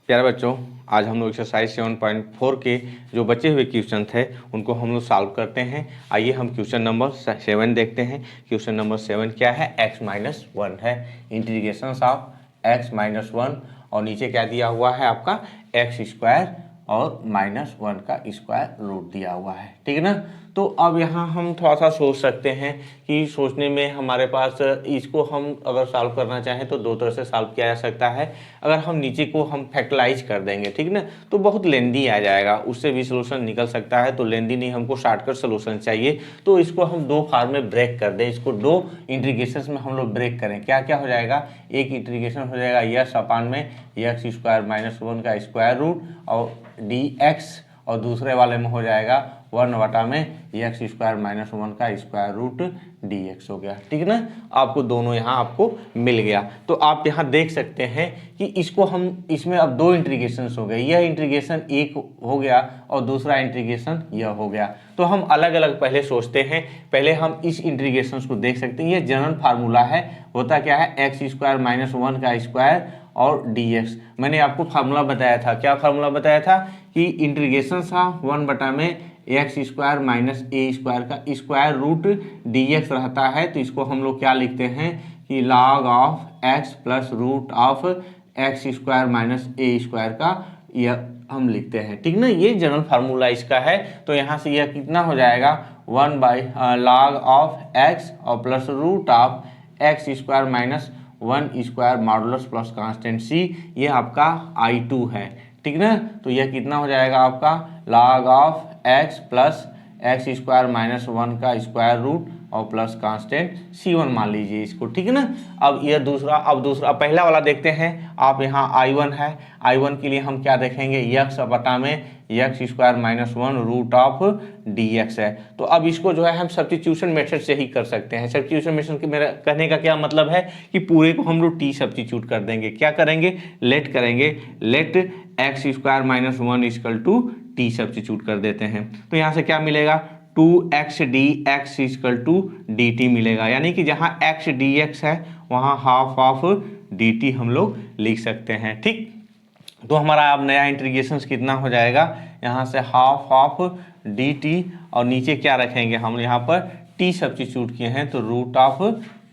प्यारे बच्चों, आज हम लोग एक्सरसाइज 7.4 के जो बचे हुए क्वेश्चन थे उनको हम लोग सॉल्व करते हैं। आइए हम क्वेश्चन नंबर 7 देखते हैं। क्वेश्चन नंबर 7 क्या है? x-1 है, इंटीग्रेशन ऑफ x-1 और नीचे क्या दिया हुआ है आपका x² और -1 का स्क्वायर रूट दिया हुआ है, ठीक है ना। तो अब यहाँ हम थोड़ा सा सोच सकते हैं कि सोचने में हमारे पास इसको हम अगर सॉल्व करना चाहें तो दो तरह से सॉल्व किया जा सकता है। अगर हम नीचे को हम फैक्टराइज कर देंगे, ठीक ना, तो बहुत लेंदी आ जाएगा, उससे भी सोल्यूशन निकल सकता है। तो लेंदी नहीं, हमको शॉर्टकट सोल्यूशन चाहिए। तो इसको हम दो फार्म में ब्रेक कर दें, इसको दो इंटीग्रेशन में हम लोग ब्रेक करें। क्या क्या हो जाएगा? एक इंटीग्रेशन हो जाएगा यस अपान में x² -1 का स्क्वायर रूट और dx, और दूसरे वाले में हो जाएगा 1 में x² -1 का स्क्वायर रूट dx हो गया, ठीक है ना। आपको दोनों यहाँ आपको मिल गया। तो आप यहाँ देख सकते हैं कि इसको हम इसमें अब दो इंटीग्रेशन हो गए, यह इंटीग्रेशन एक हो गया और दूसरा इंटीग्रेशन यह हो गया। तो हम अलग अलग पहले सोचते हैं। पहले हम इस इंटीग्रेशन को देख सकते हैं। यह जनरल फार्मूला है। होता क्या है? x² -1 का स्क्वायर और dx। मैंने आपको फार्मूला बताया था। क्या फार्मूला बताया था? कि इंटीग्रेशन था 1 में x² -a² का स्क्वायर रूट dx रहता है। तो इसको हम लोग क्या लिखते हैं कि log of x plus root of x² -a² का यह हम लिखते हैं, ठीक ना। ये जनरल फार्मूला इसका है। तो यहाँ से यह कितना हो जाएगा? 1/log ऑफ x और plus root of x² -1² modulus plus constant c, ये आपका I2 है, ठीक ना। तो यह कितना हो जाएगा आपका? log of x plus x² -1 का स्क्वायर रूट और प्लस कांस्टेंट c1 मान लीजिए इसको, ठीक है ना। अब यह दूसरा पहला वाला देखते हैं। आप यहाँ I1 है, I1 के लिए हम क्या देखेंगे? x बटा में x² -1 रूट ऑफ dx है। तो अब इसको जो है हम सब्स्टिट्यूशन मेथड से ही कर सकते हैं। सब्स्टिट्यूशन मेथड के मेरा कहने का क्या मतलब है कि पूरे को हम लोग t सब्स्टिट्यूट कर देंगे। क्या करेंगे? लेट करेंगे, let x² -1 equal to t substitute कर देते हैं। तो यहाँ से क्या मिलेगा? 2x dx equal to dt मिलेगा। यानी कि जहाँ x dx है वहाँ हाफ ऑफ dt हम लोग लिख सकते हैं, ठीक। तो हमारा अब नया इंटीग्रेशन कितना हो जाएगा? यहाँ से हाफ ऑफ dt और नीचे क्या रखेंगे हम? यहाँ पर t सब्स्टिट्यूट किए हैं तो रूट ऑफ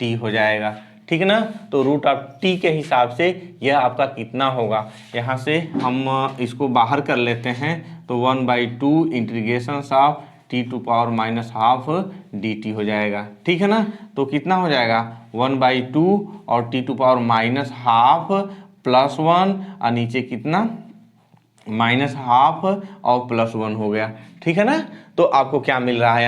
t हो जाएगा, ठीक है ना। तो रूट ऑफ t के हिसाब से यह आपका कितना होगा? यहाँ से हम इसको बाहर कर लेते हैं। तो 1/2 इंटीग्रेशन ऑफ t⁻½ dt हो जाएगा, ठीक है ना। तो कितना हो जाएगा? 1/2 और t⁻½ प्लस 1 और नीचे कितना? -½ और प्लस 1 हो गया, ठीक है ना। तो आपको क्या मिल रहा है?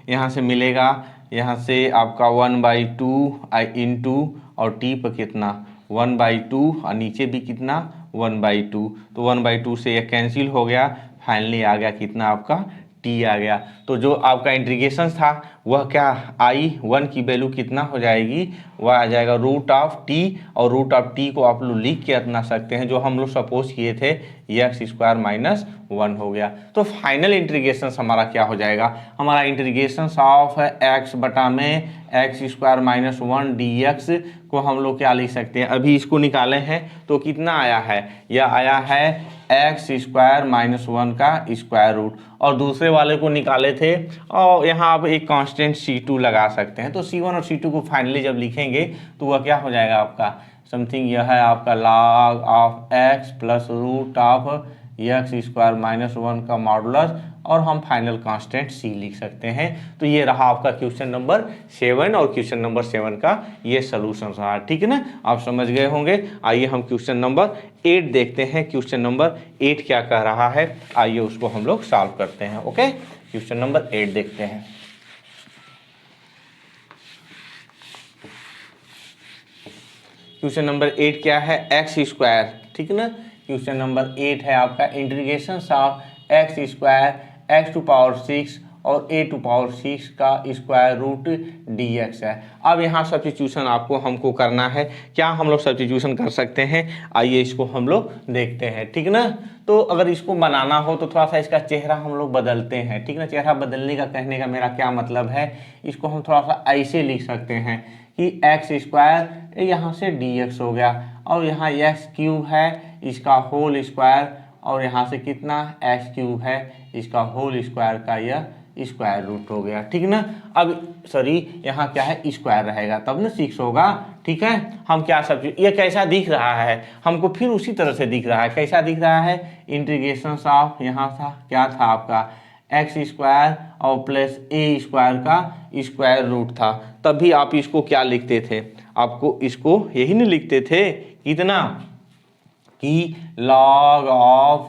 यहाँ से मिलेगा, यहाँ से आपका 1/2 इंटू और t पर कितना? 1/2 और नीचे भी कितना? 1/2। तो 1/2 से यह कैंसिल हो गया। फाइनली आ गया कितना? आपका t आ गया। तो जो आपका इंटीग्रेशन था वह क्या? I1 की वैल्यू कितना हो जाएगी? वह आ जाएगा रूट ऑफ t, और रूट ऑफ t को आप लोग लिख के अपना सकते हैं, जो हम लोग सपोज किए थे x² -1 हो गया। तो फाइनल इंटीग्रेशन हमारा क्या हो जाएगा? हमारा इंटीग्रेशन ऑफ x बटा में x² -1 dx को हम लोग क्या लिख सकते हैं? अभी इसको निकाले हैं तो कितना आया है? यह आया है x² -1 का स्क्वायर रूट, और दूसरे वाले को निकाले थे और यहाँ आप एक कांस्टेंट c2 लगा सकते हैं। तो c1 और c2 को फाइनली जब लिखेंगे तो वह क्या हो जाएगा आपका? समथिंग यह है आपका log of x plus root of x² -1 का मॉडुलस, और हम फाइनल कांस्टेंट c लिख सकते हैं। तो ये रहा आपका क्वेश्चन नंबर 7, और क्वेश्चन नंबर 7 का ये सलूशन रहा, ठीक है ना। आप समझ गए होंगे। आइए हम क्वेश्चन नंबर 8 देखते हैं। क्वेश्चन नंबर 8 क्या कह रहा है? आइए उसको हम लोग सॉल्व करते हैं। ओके, क्वेश्चन नंबर 8 देखते हैं। क्वेश्चन नंबर 8 क्या है? x², ठीक है ना। क्वेश्चन नंबर 8 है आपका इंटीग्रेशन ऑफ x² x⁶ और a⁶ का स्क्वायर रूट dx है। अब यहाँ सब्स्टिट्यूशन आपको हमको करना है। क्या हम लोग सब्स्टिट्यूशन कर सकते हैं? आइए इसको हम लोग देखते हैं, ठीक ना। तो अगर इसको बनाना हो तो थोड़ा सा इसका चेहरा हम लोग बदलते हैं, ठीक ना। चेहरा बदलने का कहने का मेरा क्या मतलब है? इसको हम थोड़ा सा ऐसे लिख सकते हैं कि x² यहाँ से dx हो गया, और यहाँ x³ है, इसका होल स्क्वायर और यहाँ से कितना एक्स क्यूब है इसका होल स्क्वायर का यह स्क्वायर रूट हो गया, ठीक ना। अब सॉरी यहाँ क्या है स्क्वायर रहेगा तब ना 6 होगा, ठीक है। हम क्या सब ये कैसा दिख रहा है हमको फिर उसी तरह से दिख रहा है, कैसा दिख रहा है इंटीग्रेशन ऑफ यहाँ था क्या था आपका एक्स स्क्वायर और प्लस ए स्क्वायर का स्क्वायर रूट था। तभी आप इसको क्या लिखते थे, आपको इसको यही नहीं लिखते थे कितना कि लॉग ऑफ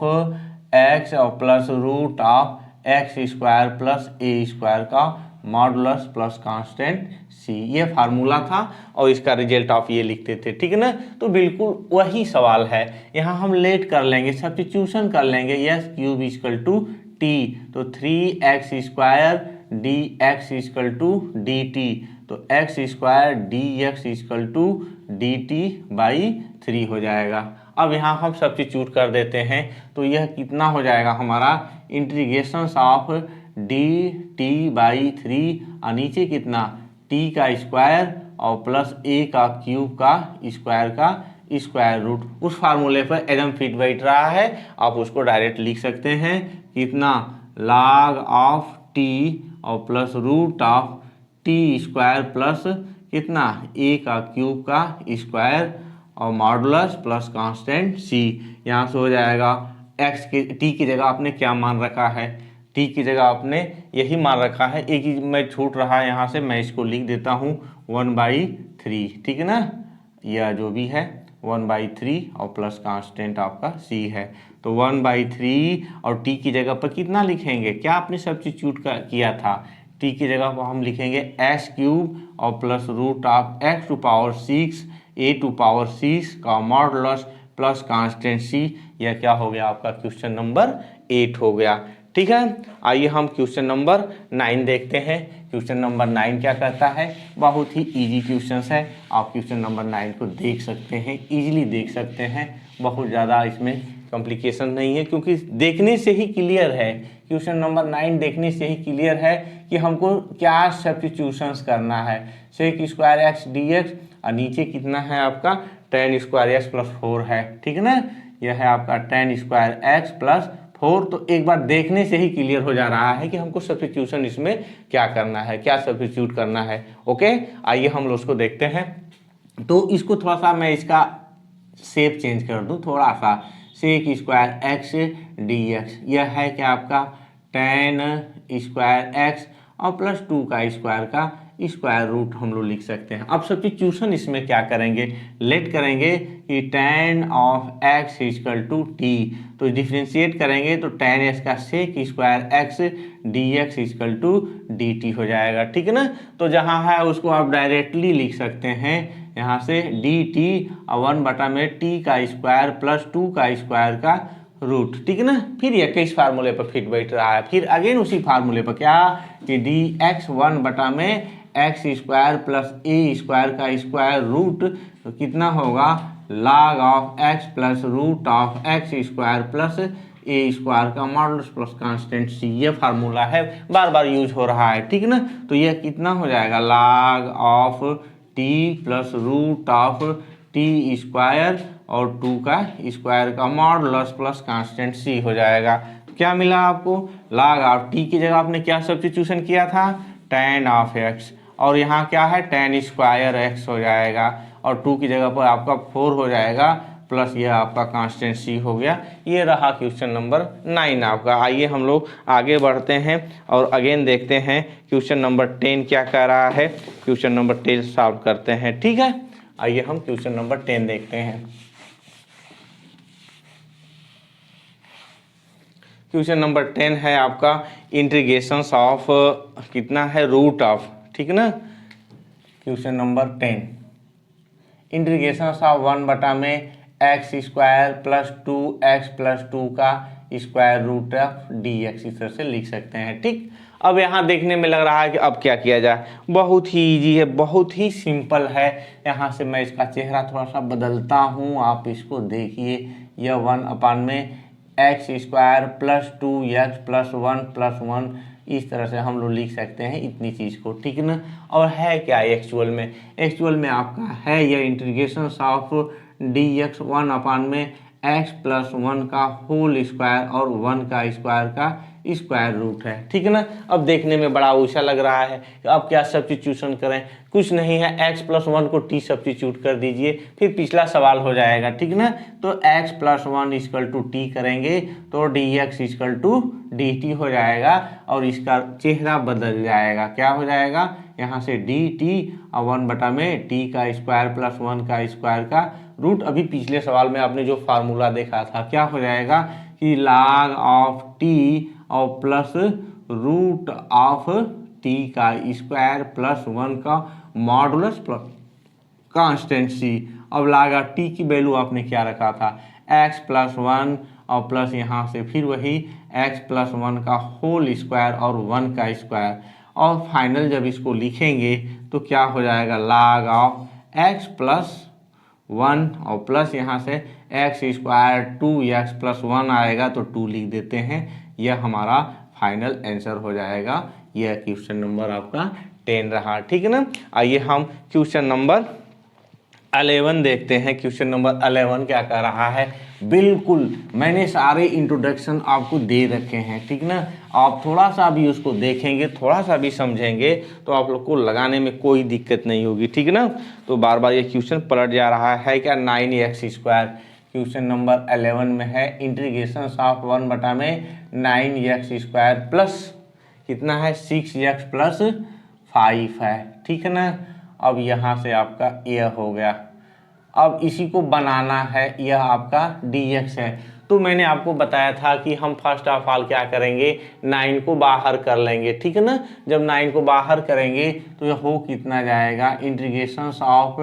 एक्स और plus root of x square plus a square का मॉडुलस प्लस कांस्टेंट सी, ये फार्मूला था और इसका रिजल्ट आप ये लिखते थे, ठीक है ना। तो बिल्कुल वही सवाल है, यहाँ हम लेट कर लेंगे सब्स्टिट्यूशन कर लेंगे s cube equal to t, तो 3x square d x equal to d t, तो x square d x equal to d t by 3 हो जाएगा। अब यहाँ हम सब्स्टिट्यूट कर देते हैं तो यह कितना हो जाएगा हमारा integration of D t by 3 और नीचे कितना टी का स्क्वायर और प्लस ए का क्यूब का स्क्वायर रूट, उस फार्मूले पर एकदम फिट बैठ रहा है, आप उसको डायरेक्ट लिख सकते हैं कितना log ऑफ टी और plus root of t square plus कितना ए का क्यूब का स्क्वायर और मॉडुलस प्लस कांस्टेंट सी। यहाँ से हो जाएगा एक्स के टी की जगह आपने क्या मान रखा है, टी की जगह आपने यही मान रखा है, एक ही मैं छूट रहा है यहाँ से मैं इसको लिख देता हूँ 1/3, ठीक है ना, यह जो भी है 1/3 और प्लस कांस्टेंट आपका सी है, तो 1/3 और टी की जगह पर कितना लिखेंगे, क्या आपने सब्स्टिट्यूट किया था, टी की जगह पर हम लिखेंगे एक्स क्यूब और plus root of x to power 6 a to power 6 का मॉडुलस प्लस कांस्टेंट सी। यह क्या हो गया आपका क्वेश्चन नंबर 8 हो गया, ठीक है। आइए हम क्वेश्चन नंबर 9 देखते हैं। क्वेश्चन नंबर 9 क्या कहता है, बहुत ही इजी क्वेश्चन है, आप क्वेश्चन नंबर 9 को देख सकते हैं, इजीली देख सकते हैं, बहुत ज़्यादा इसमें कॉम्प्लिकेशन नहीं है क्योंकि देखने से ही क्लियर है, क्वेश्चन नंबर 9 देखने से ही क्लियर है कि हमको क्या सब्स्टिट्यूशंस करना है। Sec square x d x और नीचे कितना है आपका tan स्क्वायर एक्स प्लस 4 है, ठीक है ना, यह है आपका tan स्क्वायर एक्स प्लस 4। तो एक बार देखने से ही क्लियर हो जा रहा है कि हमको सब्स्टिट्यूशन इसमें क्या करना है, क्या सब्स्टिट्यूट करना है। ओके, आइए हम लोग उसको देखते हैं। तो इसको थोड़ा सा मैं इसका शेप चेंज कर दूं थोड़ा सा, sec square x d x, यह है क्या आपका tan स्क्वायर एक्स और प्लस 2 का स्क्वायर का स्क्वायर रूट हम लोग लिख सकते हैं। अब सब्स्टिट्यूशन इसमें क्या करेंगे, लेट करेंगे कि tan of x equal to t, तो डिफ्रेंशिएट करेंगे तो tan x का sec square x d x equal to d t हो जाएगा, ठीक है ना। तो जहाँ है उसको आप डायरेक्टली लिख सकते हैं, यहाँ से डी टी और 1/में टी का स्क्वायर प्लस 2 का स्क्वायर का रूट, ठीक है ना। फिर ये किस फार्मूले पर फिट बैठ रहा है, फिर अगेन उसी फार्मूले पर क्या कि डी एक्स 1/में x square plus a square का स्क्वायर रूट, तो कितना होगा log of x plus root of x square plus a square का मॉडुलस प्लस कांस्टेंट सी, ये फार्मूला है, बार बार यूज हो रहा है, ठीक है ना। तो यह कितना हो जाएगा log of t plus root of t square और 2 का स्क्वायर का मॉडुलस प्लस कांस्टेंट सी हो जाएगा। क्या मिला आपको, log ऑफ टी की जगह आपने क्या सब्स्टिट्यूशन किया था tan ऑफ एक्स, और यहाँ क्या है tan स्क्वायर एक्स हो जाएगा और 2 की जगह पर आपका 4 हो जाएगा प्लस यह आपका कांस्टेंट सी हो गया। ये रहा क्वेश्चन नंबर 9 आपका। आइए हम लोग आगे बढ़ते हैं और अगेन देखते हैं क्वेश्चन नंबर 10 क्या कह रहा है, क्वेश्चन नंबर 10 सॉल्व करते हैं, ठीक है। आइए हम क्वेश्चन नंबर 10 देखते हैं। क्वेश्चन नंबर 10 है आपका इंटीग्रेशन ऑफ कितना है रूट ऑफ, ठीक है ना। क्वेश्चन नंबर 10 इंटीग्रेशन ऑफ 1/में x square plus 2x plus 2 का square root of d x, इस तरह से लिख सकते हैं, ठीक। अब यहाँ देखने में लग रहा है कि अब क्या किया जाए, बहुत ही इजी है, बहुत ही सिंपल है। यहाँ से मैं इसका चेहरा थोड़ा सा बदलता हूँ, आप इसको देखिए, यह 1/में x square plus 2x plus 1 plus 1, इस तरह से हम लोग लिख सकते हैं इतनी चीज़ को, ठीक है ना। और है क्या एक्चुअल में, एक्चुअल में आपका है यह इंटीग्रेशन ऑफ डी एक्स 1/में x प्लस 1 का होल स्क्वायर और 1 का स्क्वायर का स्क्वायर रूट है। ठीक है ना। अब देखने में बड़ा ऊंचा लग रहा है, अब क्या सब्स्टिट्यूशन करें, कुछ नहीं है, x प्लस 1 को t सब्स्टिट्यूट कर दीजिए, फिर पिछला सवाल हो जाएगा। ठीक ना। तो x plus 1 equal to t करेंगे तो dx इक्वल टू dt हो जाएगा और इसका चेहरा बदल जाएगा। क्या हो जाएगा, यहाँ से dt और 1 बटा में t का स्क्वायर प्लस 1 का स्क्वायर का रूट। अभी पिछले सवाल में आपने जो फार्मूला देखा था, क्या हो जाएगा कि log ऑफ t और प्लस रूट ऑफ t का स्क्वायर प्लस 1 का मॉडुलस प्लस कांस्टेंट c। अब लगा t की वैल्यू आपने क्या रखा था, x प्लस 1 और प्लस यहाँ से फिर वही x प्लस 1 का होल स्क्वायर और 1 का स्क्वायर, और फाइनल जब इसको लिखेंगे तो क्या हो जाएगा, log ऑफ x प्लस 1 और प्लस यहाँ से x स्क्वायर 2x प्लस 1 आएगा तो 2 लिख देते हैं। यह हमारा फाइनल आंसर हो जाएगा। यह क्वेश्चन नंबर आपका 10 रहा। ठीक है ना। आइए हम क्वेश्चन नंबर 11 देखते हैं। क्वेश्चन नंबर 11 क्या कर रहा है, बिल्कुल मैंने सारे इंट्रोडक्शन आपको दे रखे हैं। ठीक ना। आप थोड़ा सा भी उसको देखेंगे, थोड़ा सा भी समझेंगे तो आप लोग को लगाने में कोई दिक्कत नहीं होगी। ठीक है ना। तो बार बार ये क्वेश्चन पलट जा रहा है क्या, 9x स्क्वायर क्वेश्चन नंबर 11 में है। इंटीग्रेशन ऑफ 1 बटा में 9x स्क्वायर प्लस कितना है 6x प्लस 5 है। ठीक है ना। अब यहाँ से आपका यह हो गया, अब इसी को बनाना है, यह आपका dx है। तो मैंने आपको बताया था कि हम फर्स्ट ऑफ ऑल क्या करेंगे, 9 को बाहर कर लेंगे। ठीक है ना। जब 9 को बाहर करेंगे तो यह हो कितना जाएगा, इंटीग्रेशन ऑफ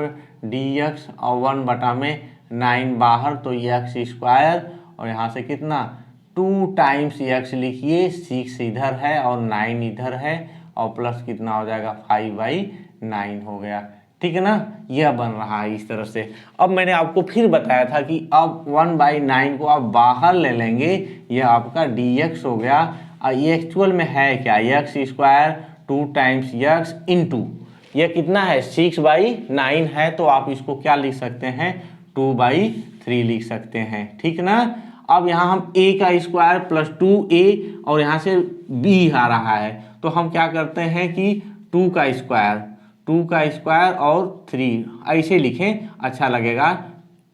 dx और 1 बटा में 9 बाहर तो x स्क्वायर और यहाँ से कितना 2 टाइम्स x लिखिए, 6 इधर है और 9 इधर है और प्लस कितना हो जाएगा 5/9 हो गया। ठीक है ना। यह बन रहा है इस तरह से। अब मैंने आपको फिर बताया था कि अब 1/9 को आप बाहर ले लेंगे, यह आपका dx हो गया। और ये एक्चुअल में है क्या, x square 2 times x into यह कितना है 6/9 है, तो आप इसको क्या लिख सकते हैं 2/3 लिख सकते हैं। ठीक ना। अब यहाँ हम a का स्क्वायर प्लस 2a और यहाँ से b आ रहा है, तो हम क्या करते हैं कि 2 का स्क्वायर और 3 ऐसे लिखें, अच्छा लगेगा,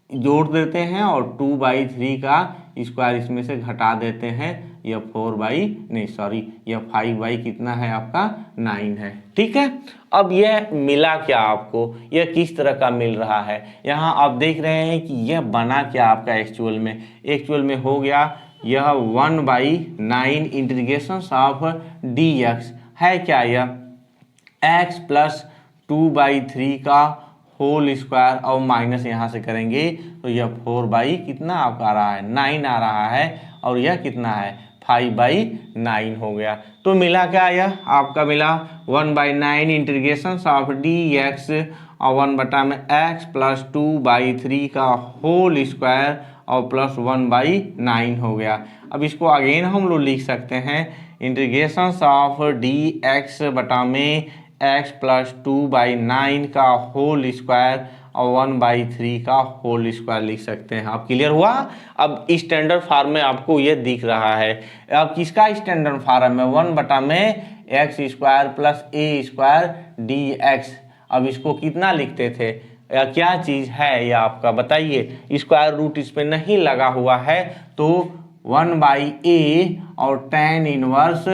जोड़ देते हैं और 2/3 का स्क्वायर इसमें से घटा देते हैं, यह 5 कितना है आपका 9 है। ठीक है। अब यह मिला क्या आपको, यह किस तरह का मिल रहा है, यहाँ आप देख रहे हैं कि यह बना क्या आपका एक्चुअल में हो गया यह 1/9 इंटीग्रेशन ऑफ dx है क्या, यह x प्लस 2/3 का होल स्क्वायर और माइनस यहाँ से करेंगे तो यह 4 कितना आपका आ रहा है 9 आ रहा है और यह कितना है 5/9 हो गया। तो मिला क्या, यह आपका मिला 1/9 इंटीग्रेशन ऑफ dx और 1 बटा में x प्लस 2/3 का होल स्क्वायर और प्लस 1/9 हो गया। अब इसको अगेन हम लोग लिख सकते हैं, इंटीग्रेशन ऑफ dx बटा में x प्लस 2/9 का होल स्क्वायर और 1/3 का होल स्क्वायर लिख सकते हैं। अब क्लियर हुआ। अब स्टैंडर्ड फॉर्म में आपको ये दिख रहा है। अब किसका स्टैंडर्ड फॉर्म है, 1 बटा में x square plus a square dx। अब इसको कितना लिखते थे, या क्या चीज़ है यह आपका बताइए, स्क्वायर रूट इस पर नहीं लगा हुआ है तो 1/a और tan इनवर्स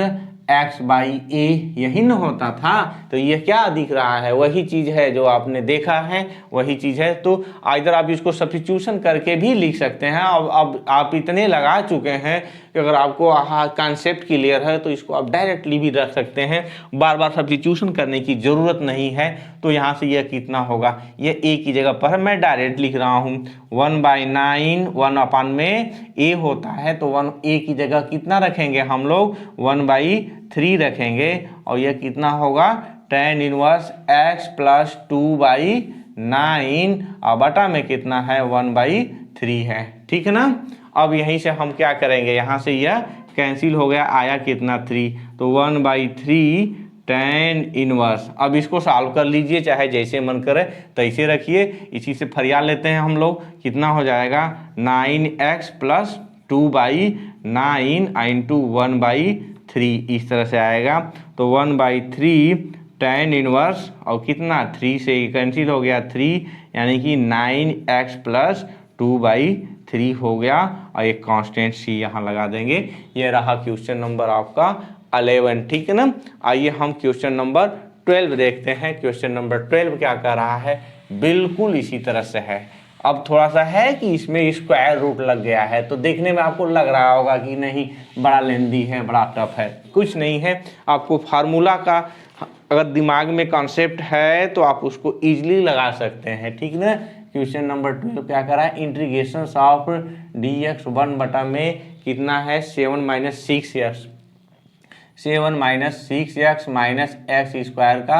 x/a यही न होता था। तो ये क्या दिख रहा है, वही चीज़ है जो आपने देखा है, वही चीज़ है। तो इधर आप इसको सब्स्टिट्यूशन करके भी लिख सकते हैं। अब आप इतने लगा चुके हैं कि अगर आपको कॉन्सेप्ट क्लियर है तो इसको आप डायरेक्टली भी रख सकते हैं, बार बार सब्स्टिट्यूशन करने की ज़रूरत नहीं है। तो यहाँ से यह कितना होगा, यह a की जगह पर मैं डायरेक्ट लिख रहा हूँ 1/9, 1 अपान में a होता है तो 1a की जगह कितना रखेंगे हम लोग 1/3 रखेंगे और यह कितना होगा tan इनवर्स x प्लस 2/9 और बटा में कितना है 1/3 है। ठीक है ना। अब यहीं से हम क्या करेंगे, यहाँ से यह कैंसिल हो गया, आया कितना 3, तो 1/3 tan इनवर्स। अब इसको सॉल्व कर लीजिए, चाहे जैसे मन करे तैसे रखिए। इसी से फरिया लेते हैं हम लोग। कितना हो जाएगा 9x प्लस 2/9 इंटू 1/3, इस तरह से आएगा। तो 1/3 tan इनवर्स और कितना 3 से कैंसिल हो गया 3, यानी कि 9x प्लस 2/3 हो गया। और एक कांस्टेंट c यहाँ लगा देंगे। ये रहा क्वेश्चन नंबर आपका 11, ठीक है ना। आइए हम क्वेश्चन नंबर 12 देखते हैं। क्वेश्चन नंबर 12 क्या कर रहा है, बिल्कुल इसी तरह से है। अब थोड़ा सा है कि इसमें स्क्वायर रूट लग गया है, तो देखने में आपको लग रहा होगा कि नहीं बड़ा लेंदी है, बड़ा टफ है। कुछ नहीं है, आपको फार्मूला का अगर दिमाग में कॉन्सेप्ट है तो आप उसको इजीली लगा सकते हैं, ठीक ना। क्वेश्चन नंबर 12 क्या करा है, इंटीग्रेशन ऑफ dx 1 में कितना है 7 minus 6x minus x square का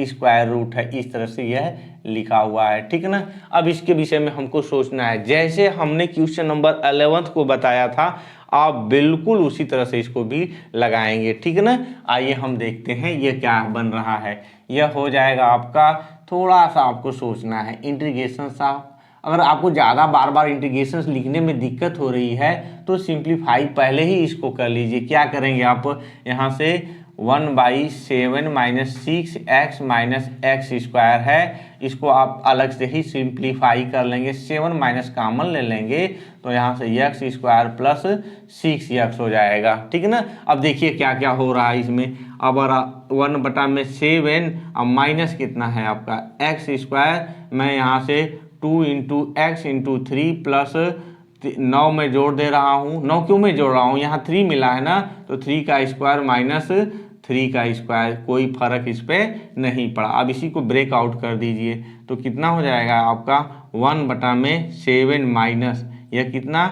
स्क्वायर रूट है। इस तरह से यह लिखा हुआ है, ठीक है ना। अब इसके विषय में हमको सोचना है, जैसे हमने क्वेश्चन नंबर 11 को बताया था, आप बिल्कुल उसी तरह से इसको भी लगाएंगे, ठीक है ना। आइए हम देखते हैं ये क्या बन रहा है। यह हो जाएगा आपका, थोड़ा सा आपको सोचना है, इंटीग्रेशन ऑफ, अगर आपको ज़्यादा बार बार इंटीग्रेशन लिखने में दिक्कत हो रही है तो सिंप्लीफाई पहले ही इसको कर लीजिए। क्या करेंगे आप, यहाँ से 1/7 minus 6x minus x square है, इसको आप अलग से ही सिंप्लीफाई कर लेंगे। 7 माइनस कॉमन ले लेंगे तो यहाँ से एक्स स्क्वायर प्लस 6x हो जाएगा, ठीक है ना। अब देखिए क्या क्या हो रहा है इसमें। अब 1/7 अब माइनस कितना है आपका एक्स स्क्वायर, मैं यहाँ से 2 इंटू एक्स इंटू 3 प्लस 9 में जोड़ दे रहा हूँ। 9 क्यों में जोड़ रहा हूँ, यहाँ 3 मिला है ना, तो 3 का स्क्वायर माइनस 3 का स्क्वायर, कोई फर्क इस पर नहीं पड़ा। अब इसी को ब्रेकआउट कर दीजिए तो कितना हो जाएगा आपका 1/7 माइनस यह कितना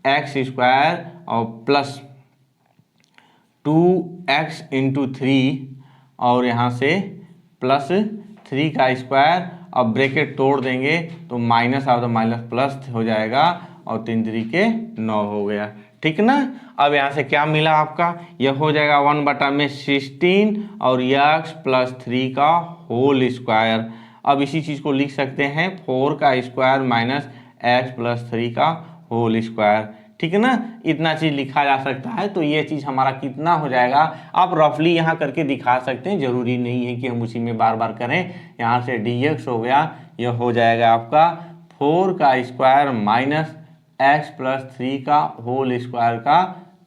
एक्स स्क्वायर और प्लस 2x इंटू 3 और यहाँ से प्लस 3 का स्क्वायर। अब ब्रैकेट तोड़ देंगे तो minus of the minus plus हो जाएगा और 3 3 9 हो गया, ठीक ना। अब यहाँ से क्या मिला आपका, यह हो जाएगा 1/16 और x प्लस 3 का होल स्क्वायर। अब इसी चीज़ को लिख सकते हैं 4 का स्क्वायर माइनस एक्स प्लस 3 का होल स्क्वायर, ठीक है ना। इतना चीज़ लिखा जा सकता है। तो ये चीज़ हमारा कितना हो जाएगा, आप रफली यहाँ करके दिखा सकते हैं, जरूरी नहीं है कि हम उसी में बार बार करें। यहाँ से dx हो गया, यह हो जाएगा आपका 4 का स्क्वायर माइनस एक्स प्लस 3 का होल स्क्वायर का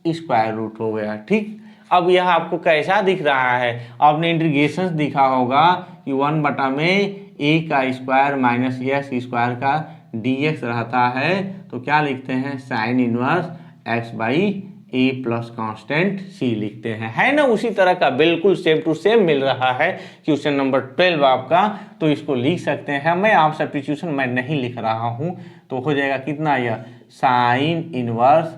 स्क्वायर रूट हो गया, ठीक। अब यह आपको कैसा दिख रहा है, आपने इंटीग्रेशन दिखा होगा कि 1 में a का स्क्वायर माइनस एक्स स्क्वायर का dx रहता है, तो क्या लिखते हैं sine inverse x by A plus constant c लिखते हैं, है ना। उसी तरह का बिल्कुल सेम टू सेम मिल रहा है क्वेश्चन नंबर 12 आपका। तो इसको लिख सकते हैं, मैं आप सब्स्टिट्यूशन मैं नहीं लिख रहा हूँ। तो हो जाएगा कितना, यह साइन इनवर्स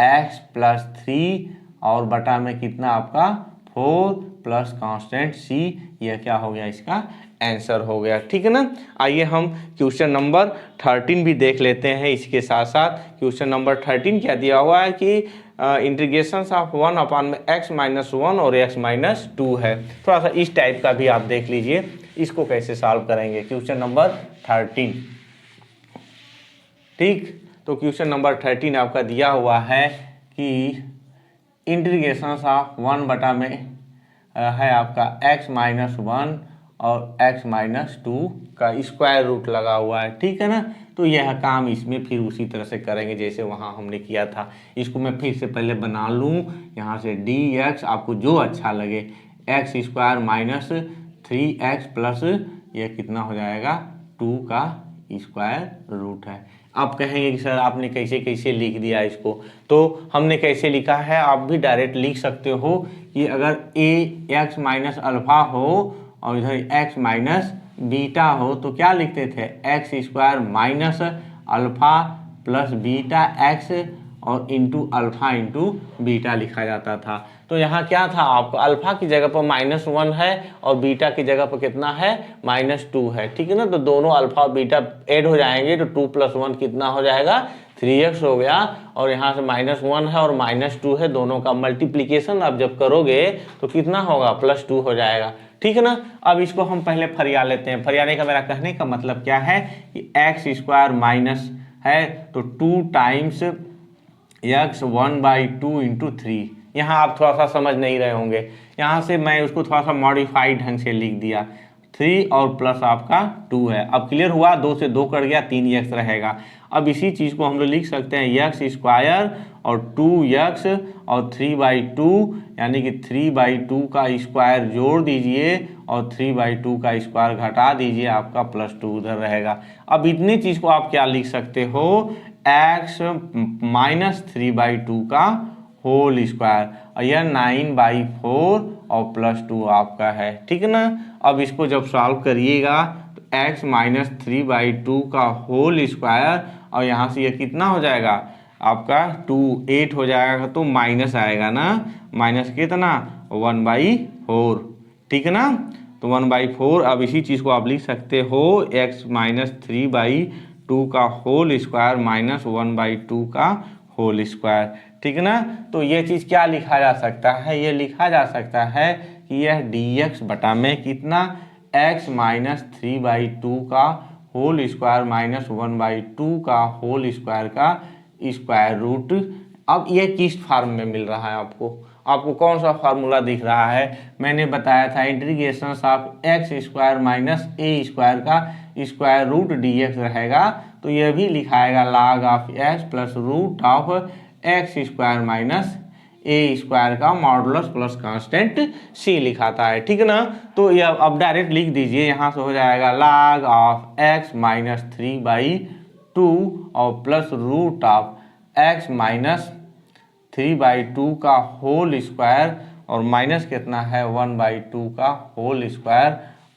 x प्लस 3 और बटा में कितना आपका 4 प्लस कॉन्स्टेंट c, यह क्या हो गया इसका आंसर हो गया, ठीक है ना। आइए हम क्वेश्चन नंबर 13 भी देख लेते हैं। इसके साथ साथ क्वेश्चन नंबर 13 क्या दिया हुआ है कि इंटीग्रेशन ऑफ 1/x-1 और x-2 है। थोड़ा सा इस टाइप का भी आप देख लीजिए, इसको कैसे सॉल्व करेंगे। क्वेश्चन नंबर 13, ठीक। तो क्वेश्चन नंबर 13 आपका दिया हुआ है कि इंटीग्रेशन ऑफ 1 में है आपका x-1 और x-2 का स्क्वायर रूट लगा हुआ है, ठीक है ना। तो यह काम इसमें फिर उसी तरह से करेंगे जैसे वहाँ हमने किया था। इसको मैं फिर से पहले बना लूँ, यहाँ से dx आपको जो अच्छा लगे, x square minus 3x plus यह कितना हो जाएगा 2 का स्क्वायर रूट है। आप कहेंगे कि सर आपने कैसे कैसे लिख दिया इसको, तो हमने कैसे लिखा है आप भी डायरेक्ट लिख सकते हो कि अगर ax माइनस अल्फा हो और इधर x माइनस बीटा हो तो क्या लिखते थे x square minus alpha plus beta x और इंटू अल्फा इंटू बीटा लिखा जाता था। तो यहाँ क्या था, आपको अल्फा की जगह पर -1 है और बीटा की जगह पर कितना है -2 है, ठीक है ना। तो दोनों अल्फा और बीटा ऐड हो जाएंगे तो 2 + 1 कितना हो जाएगा 3x हो गया और यहाँ से -1 है और -2 है, दोनों का मल्टीप्लीकेशन आप जब करोगे तो कितना होगा, +2 हो जाएगा। ठीक है ना। अब इसको हम पहले फरिया लेते हैं। फरियाने का मेरा कहने का मतलब क्या है कि x² माइनस है तो 2 टाइम्स x 1/2 इंटू 3। यहाँ आप थोड़ा सा समझ नहीं रहे होंगे, यहाँ से मैं उसको थोड़ा सा मॉडिफाइड ढंग से लिख दिया। 3 और प्लस आपका 2 है। अब क्लियर हुआ, 2 से 2 कट गया, 3x रहेगा। अब इसी चीज़ को हम लोग लिख सकते हैं x² और 2x और 3/2 यानी कि 3/2 का स्क्वायर जोड़ दीजिए और 3/2 का स्क्वायर घटा दीजिए, आपका +2 उधर रहेगा। अब इतनी चीज़ को आप क्या लिख सकते हो, x -3/2 का होल स्क्वायर और यह 9/4 और +2 आपका है। ठीक है ना। अब इसको जब सॉल्व करिएगा तो x -3/2 का होल स्क्वायर और यहाँ से यह कितना हो जाएगा आपका 8 हो जाएगा, तो माइनस आएगा ना, माइनस कितना 1/4। ठीक है ना। तो 1/4। अब इसी चीज़ को आप लिख सकते हो x -3/2 का होल स्क्वायर -1/2 का होल स्क्वायर। ठीक है ना। तो ये चीज़ क्या लिखा जा सकता है, ये लिखा जा सकता है कि यह dx बटा में कितना x -3/2 का होल स्क्वायर -1/2 का होल स्क्वायर का स्क्वायर रूट। अब ये किस फॉर्म में मिल रहा है आपको कौन सा फार्मूला दिख रहा है, मैंने बताया था इंटीग्रेशन ऑफ x² -a² का स्क्वायर रूट dx रहेगा। तो यह भी लिखाएगा log of x plus root of x² -a² का मॉडुलस प्लस कांस्टेंट c लिखाता है। ठीक है ना। तो यह अब डायरेक्ट लिख दीजिए, यहाँ से हो जाएगा log ऑफ x -3/2 और प्लस रूट ऑफ x -3/2 का होल स्क्वायर और माइनस कितना है 1/2 का होल स्क्वायर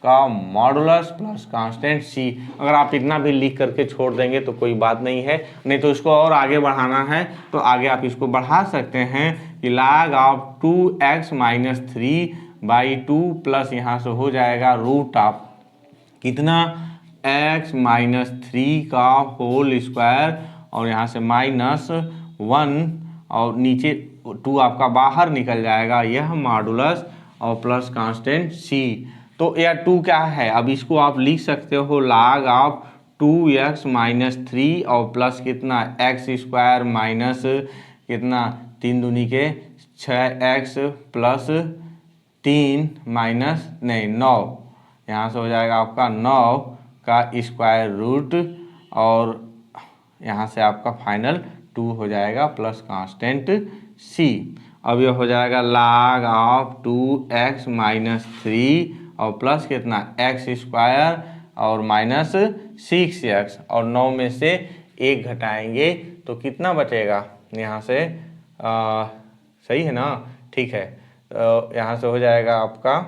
का मॉडुलस प्लस कांस्टेंट c। अगर आप इतना भी लिख करके छोड़ देंगे तो कोई बात नहीं है, नहीं तो इसको और आगे बढ़ाना है तो आगे आप इसको बढ़ा सकते हैं कि log ऑफ 2x -3/2 प्लस यहाँ से हो जाएगा रूट ऑफ कितना x -3 का होल स्क्वायर और यहाँ से -1 और नीचे 2 आपका बाहर निकल जाएगा, यह मॉडुलस और प्लस कांस्टेंट c। तो यह 2 क्या है, अब इसको आप लिख सकते हो log ऑफ 2x -3 और प्लस कितना x² माइनस कितना 3 दूनी के 6x प्लस 3 माइनस नहीं 9, यहाँ से हो जाएगा आपका 9 का स्क्वायर रूट और यहाँ से आपका फाइनल 2 हो जाएगा प्लस कांस्टेंट c। अब यह हो जाएगा log ऑफ 2x -3 और प्लस कितना x² और माइनस 6x और 9 में से 1 घटाएंगे तो कितना बचेगा यहाँ से सही है ना। ठीक है। तो यहाँ से हो जाएगा आपका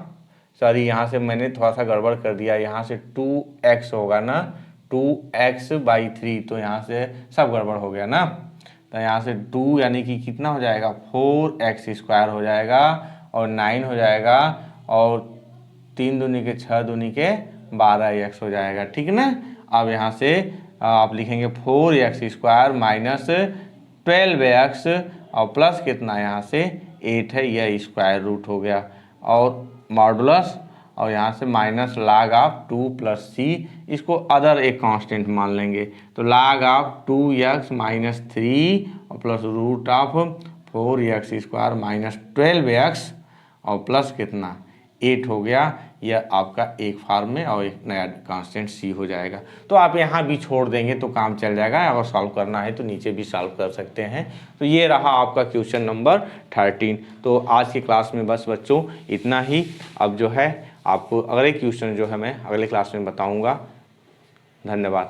सॉरी यहाँ से मैंने थोड़ा सा गड़बड़ कर दिया, यहाँ से 2x होगा ना 2x/3, तो यहाँ से सब गड़बड़ हो गया ना। तो यहाँ से 2 यानी कि कितना हो जाएगा 4x² हो जाएगा और 9 हो जाएगा और 3 दूनी के 6 दूनी के 12x हो जाएगा। ठीक है ना। अब यहाँ से आप लिखेंगे 4x² माइनस 12x और प्लस कितना यहाँ से 8 है, यह स्क्वायर रूट हो गया और मॉडुलस और यहाँ से minus log of 2 plus c, इसको अदर एक कांस्टेंट मान लेंगे। तो log ऑफ 2x -3 और plus root of 4x² minus 12x और प्लस कितना 8 हो गया। यह आपका एक फॉर्म में और एक नया कांस्टेंट c हो जाएगा। तो आप यहाँ भी छोड़ देंगे तो काम चल जाएगा, अगर सॉल्व करना है तो नीचे भी सॉल्व कर सकते हैं। तो ये रहा आपका क्वेश्चन नंबर 13। तो आज की क्लास में बस बच्चों इतना ही। अब जो है आपको अगले क्वेश्चन जो है मैं अगले क्लास में बताऊँगा। धन्यवाद।